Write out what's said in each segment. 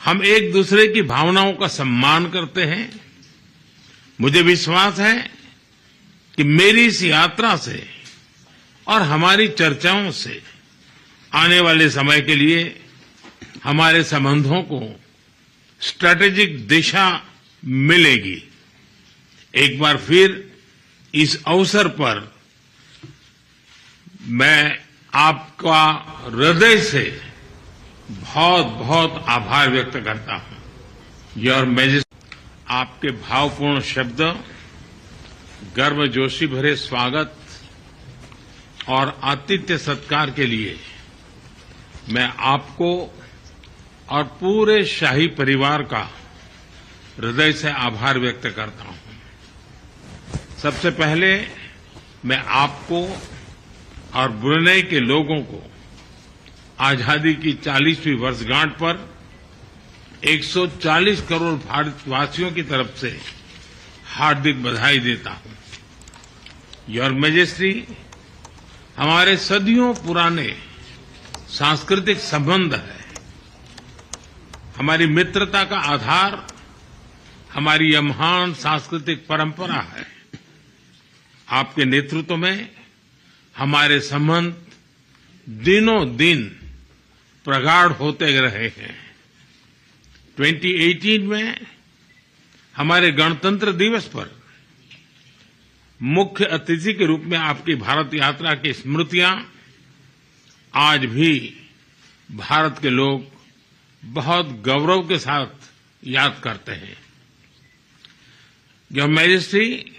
हम एक दूसरे की भावनाओं का सम्मान करते हैं। मुझे विश्वास है कि मेरी इस यात्रा से और हमारी चर्चाओं से आने वाले समय के लिए हमारे संबंधों को स्ट्रैटेजिक दिशा मिलेगी। एक बार फिर इस अवसर पर मैं आपका हृदय से बहुत बहुत आभार व्यक्त करता हूं। योर मैजेस्टी, आपके भावपूर्ण शब्द, गर्मजोशी भरे स्वागत और आतिथ्य सत्कार के लिए मैं आपको और पूरे शाही परिवार का हृदय से आभार व्यक्त करता हूं। सबसे पहले मैं आपको और ब्रुनेई के लोगों को आजादी की 40वीं वर्षगांठ पर 140 करोड़ भारतवासियों की तरफ से हार्दिक बधाई देता हूं। योर मैजेस्टी, हमारे सदियों पुराने सांस्कृतिक संबंध है। हमारी मित्रता का आधार हमारी यह महान सांस्कृतिक परंपरा है। आपके नेतृत्व में हमारे संबंध दिनों दिन प्रगाढ़ होते रहे हैं। 2018 में हमारे गणतंत्र दिवस पर मुख्य अतिथि के रूप में आपकी भारत यात्रा की स्मृतियां आज भी भारत के लोग बहुत गौरव के साथ याद करते हैं। योर मैजेस्टी,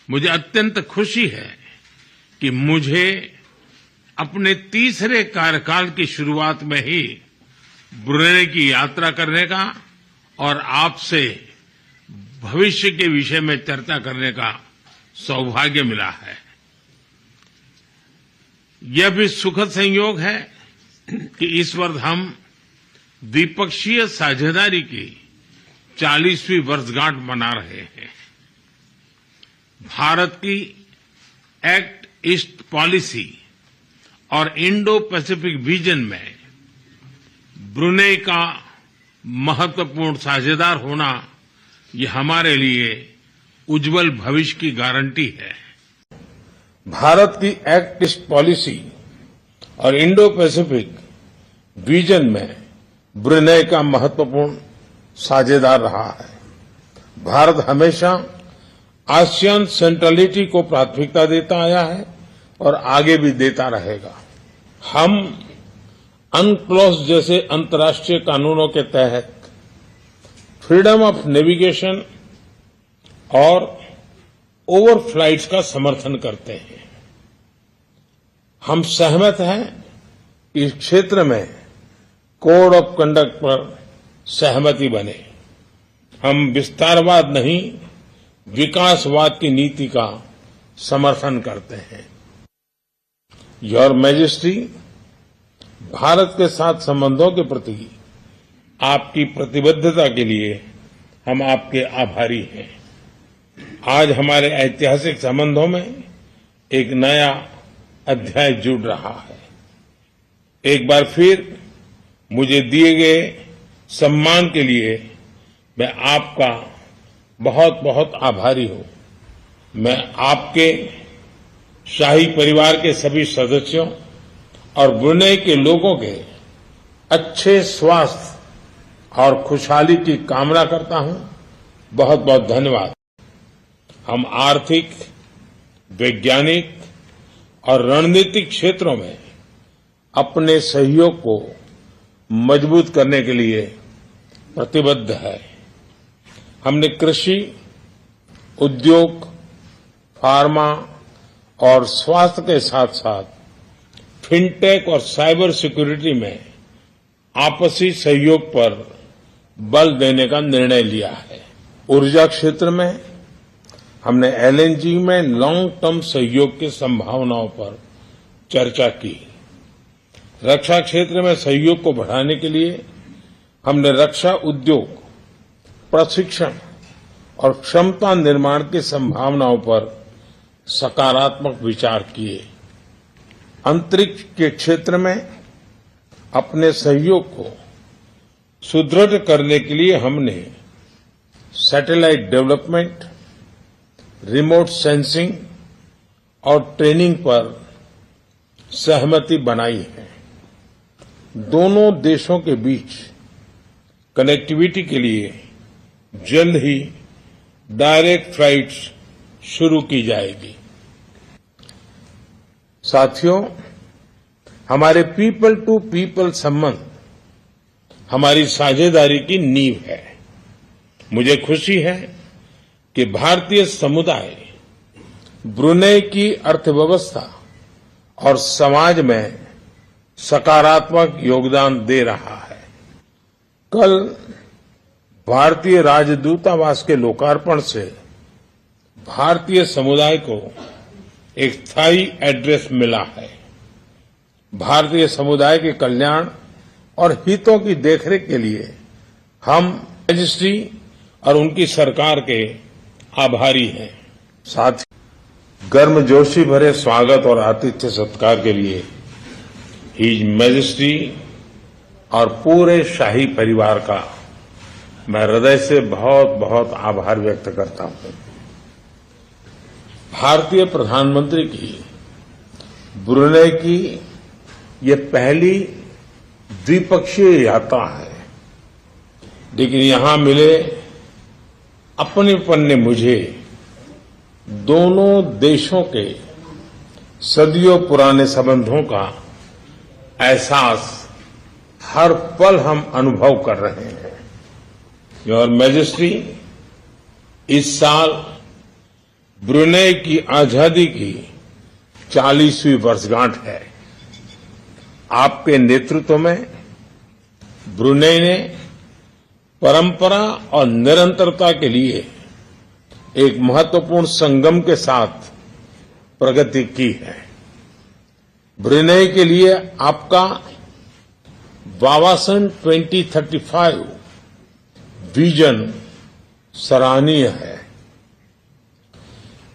मुझे अत्यंत खुशी है कि मुझे अपने तीसरे कार्यकाल की शुरुआत में ही ब्रुनेई की यात्रा करने का और आपसे भविष्य के विषय में चर्चा करने का सौभाग्य मिला है। यह भी सुखद संयोग है कि इस वर्ष हम द्विपक्षीय साझेदारी की 40वीं वर्षगांठ मना रहे हैं। भारत की एक्ट ईस्ट पॉलिसी और इंडो पैसिफिक विजन में ब्रुनेई का महत्वपूर्ण साझेदार होना ये हमारे लिए उज्जवल भविष्य की गारंटी है। भारत की एक्ट ईस्ट पॉलिसी और इंडो पैसिफिक विजन में ब्रुनेई का महत्वपूर्ण साझेदार रहा है। भारत हमेशा आसियान सेंट्रलिटी को प्राथमिकता देता आया है और आगे भी देता रहेगा। हम अनक्लॉस जैसे अंतर्राष्ट्रीय कानूनों के तहत फ्रीडम ऑफ नेविगेशन और ओवरफ्लाइट्स का समर्थन करते हैं। हम सहमत हैं कि इस क्षेत्र में कोड ऑफ कंडक्ट पर सहमति बने। हम विस्तारवाद नहीं, विकासवाद की नीति का समर्थन करते हैं। योर मैजेस्टी, भारत के साथ संबंधों के प्रति आपकी प्रतिबद्धता के लिए हम आपके आभारी हैं। आज हमारे ऐतिहासिक संबंधों में एक नया अध्याय जुड़ रहा है। एक बार फिर मुझे दिए गए सम्मान के लिए मैं आपका बहुत बहुत आभारी हूं। मैं आपके शाही परिवार के सभी सदस्यों और ब्रुनेई के लोगों के अच्छे स्वास्थ्य और खुशहाली की कामना करता हूं। बहुत बहुत धन्यवाद। हम आर्थिक, वैज्ञानिक और रणनीतिक क्षेत्रों में अपने सहयोग को मजबूत करने के लिए प्रतिबद्ध है। हमने कृषि, उद्योग, फार्मा और स्वास्थ्य के साथ साथ फिनटेक और साइबर सिक्योरिटी में आपसी सहयोग पर बल देने का निर्णय लिया है। ऊर्जा क्षेत्र में हमने एलएनजी में लॉन्ग टर्म सहयोग की संभावनाओं पर चर्चा की। रक्षा क्षेत्र में सहयोग को बढ़ाने के लिए हमने रक्षा उद्योग, प्रशिक्षण और क्षमता निर्माण की संभावनाओं पर सकारात्मक विचार किए। अंतरिक्ष के क्षेत्र में अपने सहयोग को सुदृढ़ करने के लिए हमने सैटेलाइट डेवलपमेंट, रिमोट सेंसिंग और ट्रेनिंग पर सहमति बनाई है। दोनों देशों के बीच कनेक्टिविटी के लिए जल्द ही डायरेक्ट फ्लाइट्स शुरू की जाएगी। साथियों, हमारे पीपल टू पीपल संबंध हमारी साझेदारी की नींव है। मुझे खुशी है कि भारतीय समुदाय ब्रुनेई की अर्थव्यवस्था और समाज में सकारात्मक योगदान दे रहा है। कल भारतीय राजदूतावास के लोकार्पण से भारतीय समुदाय को एक स्थायी एड्रेस मिला है। भारतीय समुदाय के कल्याण और हितों की देखरेख के लिए हम मैजेस्टी और उनकी सरकार के आभारी हैं। साथ ही गर्मजोशी भरे स्वागत और आतिथ्य सत्कार के लिए हिज मैजेस्टी और पूरे शाही परिवार का मैं हृदय से बहुत बहुत आभार व्यक्त करता हूं। भारतीय प्रधानमंत्री की ब्रुनेई की ये पहली द्विपक्षीय यात्रा है, लेकिन यहां मिले अपनेपन ने मुझे दोनों देशों के सदियों पुराने संबंधों का एहसास हर पल हम अनुभव कर रहे हैं। योर मैजेस्टी, इस साल ब्रुनेई की आजादी की 40वीं वर्षगांठ है। आपके नेतृत्व में ब्रुनेई ने परंपरा और निरंतरता के लिए एक महत्वपूर्ण संगम के साथ प्रगति की है। ब्रुनेई के लिए आपका वावासन 2035 विजन सराहनीय है।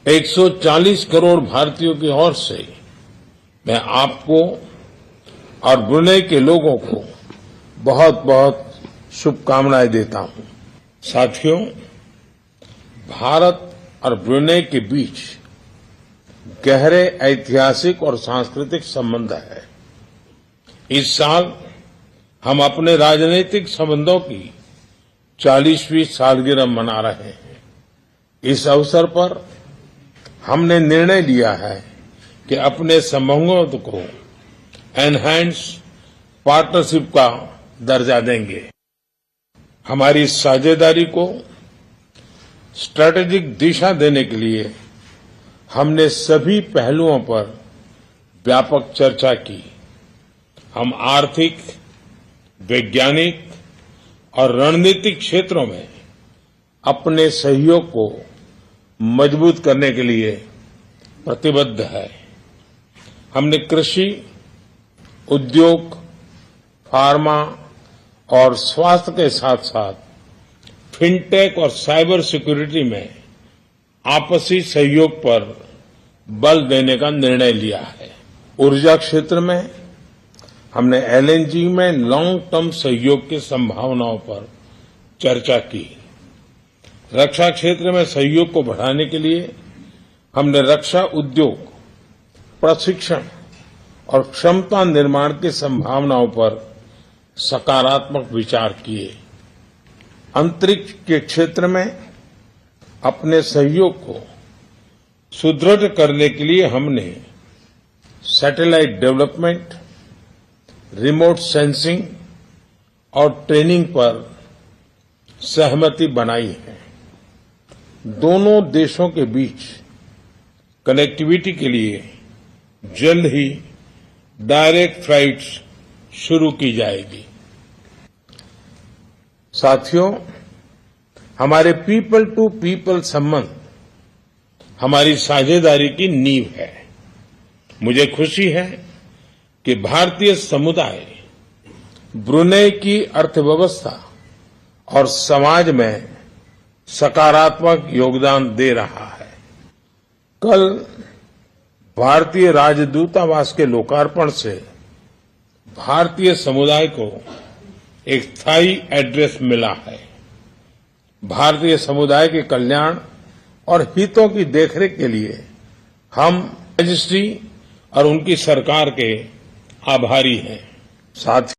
140 करोड़ भारतीयों की ओर से मैं आपको और ब्रुनेई के लोगों को बहुत बहुत शुभकामनाएं देता हूं। साथियों, भारत और ब्रुनेई के बीच गहरे ऐतिहासिक और सांस्कृतिक संबंध है। इस साल हम अपने राजनीतिक संबंधों की 40वीं सालगिरह मना रहे हैं। इस अवसर पर हमने निर्णय लिया है कि अपने संबंधों को एनहांस पार्टनरशिप का दर्जा देंगे। हमारी साझेदारी को स्ट्रैटेजिक दिशा देने के लिए हमने सभी पहलुओं पर व्यापक चर्चा की। हम आर्थिक, वैज्ञानिक और रणनीतिक क्षेत्रों में अपने सहयोग को मजबूत करने के लिए प्रतिबद्ध है। हमने कृषि, उद्योग, फार्मा और स्वास्थ्य के साथ साथ फिनटेक और साइबर सिक्योरिटी में आपसी सहयोग पर बल देने का निर्णय लिया है। ऊर्जा क्षेत्र में हमने एलएनजी में लॉन्ग टर्म सहयोग की संभावनाओं पर चर्चा की। रक्षा क्षेत्र में सहयोग को बढ़ाने के लिए हमने रक्षा उद्योग, प्रशिक्षण और क्षमता निर्माण की संभावनाओं पर सकारात्मक विचार किए। अंतरिक्ष के क्षेत्र में अपने सहयोग को सुदृढ़ करने के लिए हमने सैटेलाइट डेवलपमेंट, रिमोट सेंसिंग और ट्रेनिंग पर सहमति बनाई है। दोनों देशों के बीच कनेक्टिविटी के लिए जल्द ही डायरेक्ट फ्लाइट्स शुरू की जाएगी। साथियों, हमारे पीपल टू पीपल संबंध हमारी साझेदारी की नींव है। मुझे खुशी है कि भारतीय समुदाय ब्रुनेई की अर्थव्यवस्था और समाज में सकारात्मक योगदान दे रहा है। कल भारतीय राजदूतावास के लोकार्पण से भारतीय समुदाय को एक स्थायी एड्रेस मिला है। भारतीय समुदाय के कल्याण और हितों की देखरेख के लिए हम रजिस्ट्री और उनकी सरकार के आभारी हैं। साथ